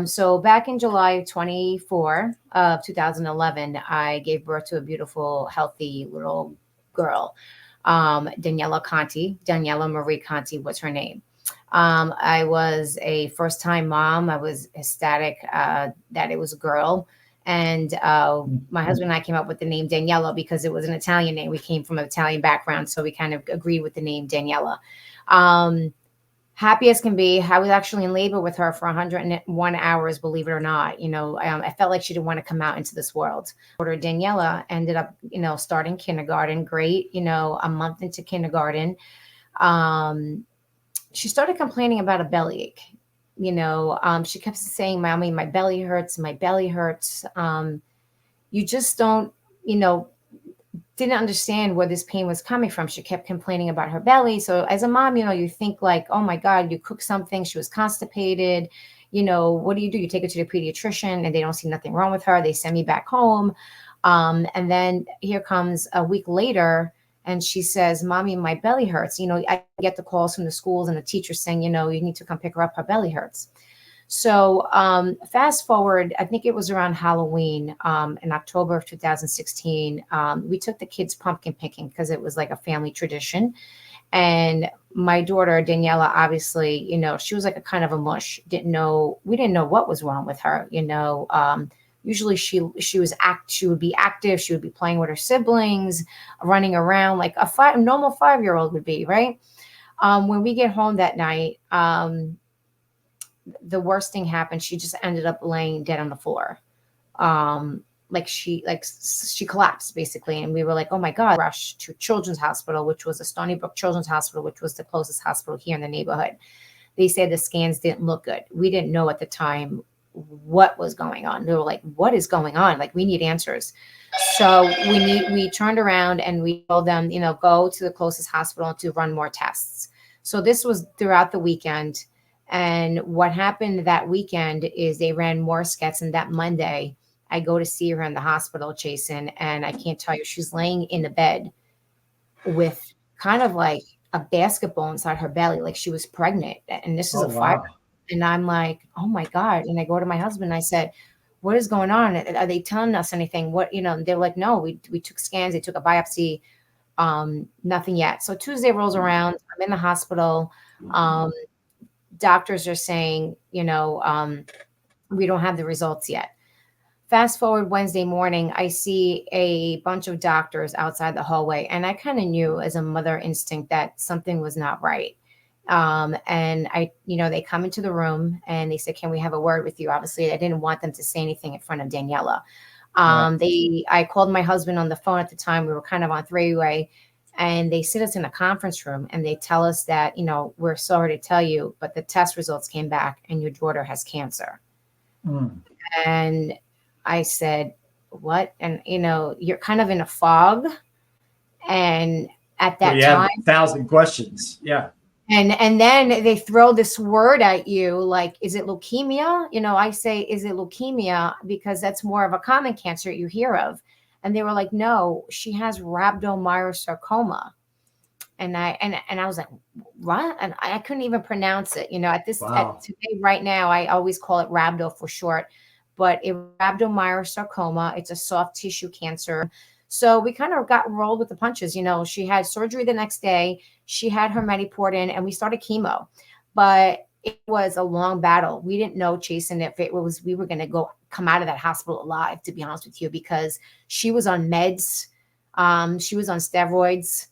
So back in July 24 of 2011, I gave birth to a beautiful, healthy little girl. Daniela Marie Conti was her name. I was a first time mom. I was ecstatic that it was a girl. And my husband and I came up with the name Daniela because it was an Italian name. We came from an Italian background, so we kind of agreed with the name Daniela. Happy as can be. I was actually in labor with her for 101 hours, believe it or not. I felt like she didn't want to come out into this world. Daughter Daniela ended up, starting kindergarten. Great, a month into kindergarten. She started complaining about a bellyache. She kept saying, "Mommy, my belly hurts. My belly hurts." You just don't, didn't understand where this pain was coming from. She kept complaining about her belly. So as a mom, you think like, oh my God, you cook something. She was constipated. What do? You take her to the pediatrician and they don't see nothing wrong with her. They send me back home. And then here comes a week later and she says, "Mommy, my belly hurts." I get the calls from the schools and the teachers saying, you need to come pick her up. Her belly hurts. So fast forward, I think it was around Halloween in October of 2016. We took the kids pumpkin picking because it was like a family tradition. And my daughter, Daniela, obviously, she was like a kind of a mush. We didn't know what was wrong with her. Usually she would be active. She would be playing with her siblings, running around like a normal 5-year-old would be, right? When we get home that night, the worst thing happened. She just ended up laying dead on the floor. She collapsed basically. And we were like, oh my God, rushed to Children's Hospital, which was a Stony Brook Children's Hospital, which was the closest hospital here in the neighborhood. They said the scans didn't look good. We didn't know at the time what was going on. They were like, what is going on? Like, we need answers. So we turned around and we told them, go to the closest hospital to run more tests. So this was throughout the weekend. And what happened that weekend is they ran more scans. And that Monday, I go to see her in the hospital, Jason, and I can't tell you, she's laying in the bed with kind of like a basketball inside her belly, like she was pregnant. And this is a 5. And I'm like, oh my God. And I go to my husband and I said, what is going on? Are they telling us anything? They're like, no, we took scans. They took a biopsy. Nothing yet. So Tuesday rolls around. I'm in the hospital. Doctors are saying, we don't have the results yet. Fast forward Wednesday morning, I see a bunch of doctors outside the hallway. And I kind of knew as a mother instinct that something was not right. And they come into the room and they said, "Can we have a word with you?" Obviously, I didn't want them to say anything in front of Daniela. I called my husband on the phone at the time. We were kind of on three-way. And they sit us in a conference room and they tell us that, we're sorry to tell you, but the test results came back and your daughter has cancer. And I said, what? And, you're kind of in a fog. And at that time, 1,000 questions. Yeah. And then they throw this word at you, like, is it leukemia? I say, is it leukemia? Because that's more of a common cancer you hear of. And they were like, no, she has rhabdomyosarcoma. And I was like, what? And I couldn't even pronounce it. Today, right now, I always call it rhabdo for short, but rhabdomyosarcoma, it's a soft tissue cancer. So we kind of got rolled with the punches. She had surgery the next day. She had her medi poured in and we started chemo. But it was a long battle. We didn't know, Jason, if we were going to come out of that hospital alive, to be honest with you, because she was on meds. She was on steroids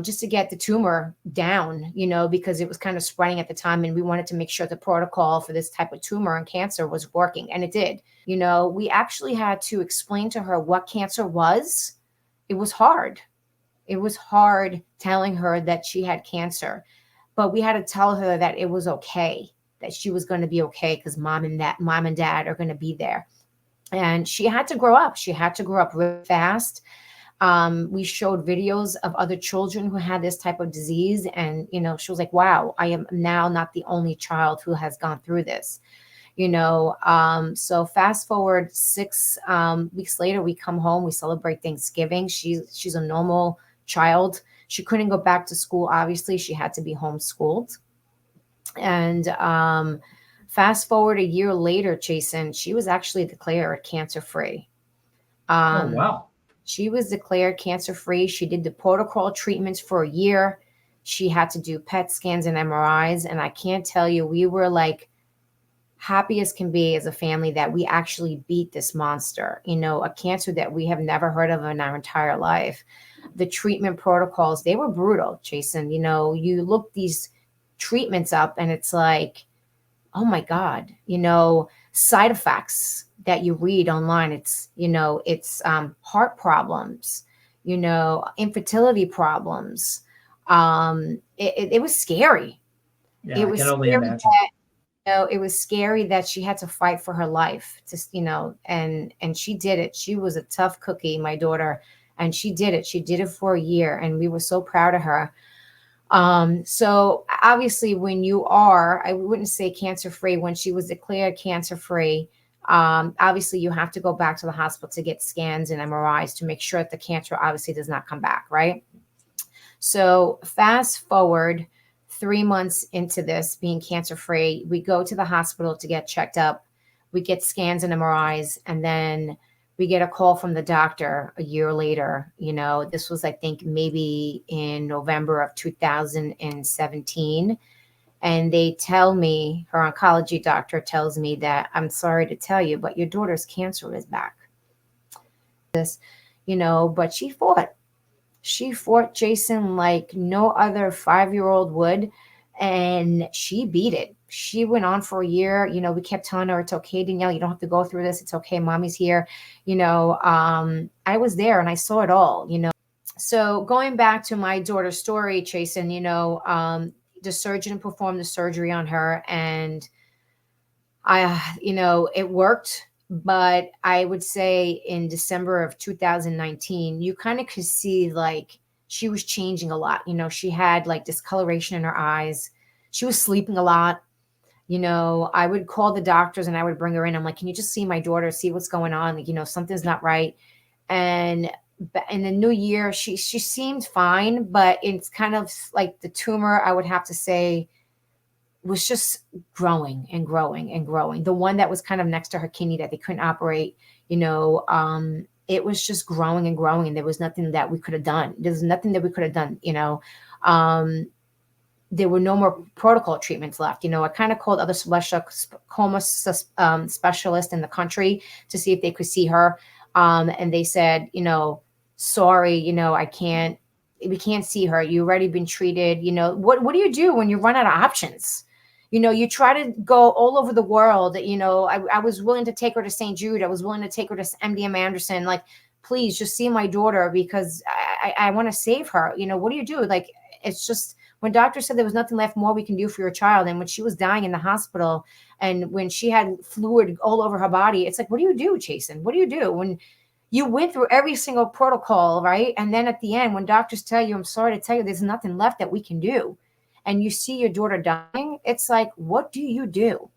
just to get the tumor down, because it was kind of spreading at the time. And we wanted to make sure the protocol for this type of tumor and cancer was working. And it did. We actually had to explain to her what cancer was. It was hard. It was hard telling her that she had cancer. But we had to tell her that it was okay, that she was going to be okay because mom and dad are going to be there. And she had to grow up. She had to grow up really fast. We showed videos of other children who had this type of disease. And, she was like, wow, I am now not the only child who has gone through this. So fast forward 6 weeks later, we come home, we celebrate Thanksgiving. She's a normal child. She couldn't go back to school. Obviously, she had to be homeschooled. And Fast forward a year later, Jason, she was actually declared cancer-free. Oh, wow. She was declared cancer-free. She did the protocol treatments for a year. She had to do PET scans and MRIs. And I can't tell you, we were like happy as can be as a family that we actually beat this monster, a cancer that we have never heard of in our entire life. The treatment protocols, they were brutal, Jason. You look these treatments up and it's like, oh my God, side effects that you read online. It's heart problems, infertility problems. It was scary. Yeah, It I was can only scary imagine. it was scary that she had to fight for her life, and she did it. She was a tough cookie, my daughter, and she did it. She did it for a year, and we were so proud of her. So obviously when you are, I wouldn't say cancer-free, when she was declared cancer-free, obviously you have to go back to the hospital to get scans and MRIs to make sure that the cancer obviously does not come back, right? So fast forward 3 months into this being cancer-free, we go to the hospital to get checked up. We get scans and MRIs, and then we get a call from the doctor a year later. This was, I think, maybe in November of 2017. And they tell me, her oncology doctor tells me that, I'm sorry to tell you, but your daughter's cancer is back. But she fought. She fought, Jason, like no other 5-year-old would. And she beat it. She went on for a year. We kept telling her, it's okay, Danielle, you don't have to go through this. It's okay. Mommy's here. I was there and I saw it all, So going back to my daughter's story, Jason, the surgeon performed the surgery on her, and it worked. But I would say in December of 2019, you kind of could see like she was changing a lot. She had like discoloration in her eyes. She was sleeping a lot. I would call the doctors and I would bring her in. I'm like, can you just see my daughter, see what's going on? Something's not right. And in the new year, she seemed fine, but it's kind of like the tumor, I would have to say, was just growing and growing and growing. The one that was kind of next to her kidney that they couldn't operate, it was just growing and growing, and there was nothing that we could have done. There's nothing that we could have done, there were no more protocol treatments left. I kind of called other sarcoma specialists in the country to see if they could see her. And they said, sorry, we can't see her. You've already been treated. What do you do when you run out of options? You try to go all over the world. I was willing to take her to St. Jude. I was willing to take her to MD Anderson. Like, please just see my daughter because I want to save her. What do you do? Like, it's just, when doctors said there was nothing left more we can do for your child, and when she was dying in the hospital and when she had fluid all over her body, it's like, what do you do, Jason? What do you do when you went through every single protocol, right? And then at the end, when doctors tell you, I'm sorry to tell you, there's nothing left that we can do, and you see your daughter dying, it's like, what do you do?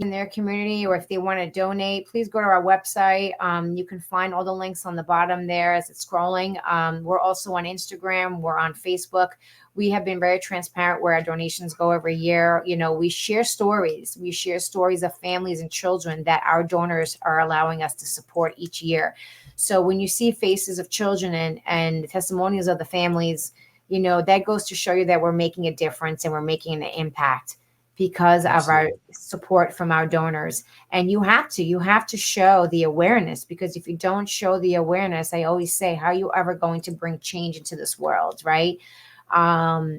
In their community, or if they want to donate, please go to our website. You can find all the links on the bottom there as it's scrolling. We're also on Instagram. We're on Facebook. We have been very transparent where our donations go every year. We share stories. We share stories of families and children that our donors are allowing us to support each year. So when you see faces of children and testimonials of the families, that goes to show you that we're making a difference and we're making an impact because of our support from our donors. And you have to show the awareness, because if you don't show the awareness, I always say, how are you ever going to bring change into this world, right?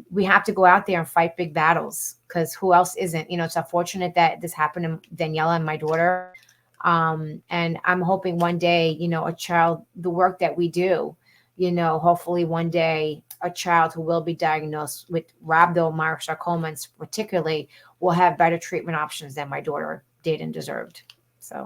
We have to go out there and fight big battles, because who else isn't? It's unfortunate that this happened to Daniela and my daughter. And I'm hoping one day, a child, the work that we do, hopefully one day a child who will be diagnosed with rhabdomyosarcoma, and particularly, will have better treatment options than my daughter did and deserved. So.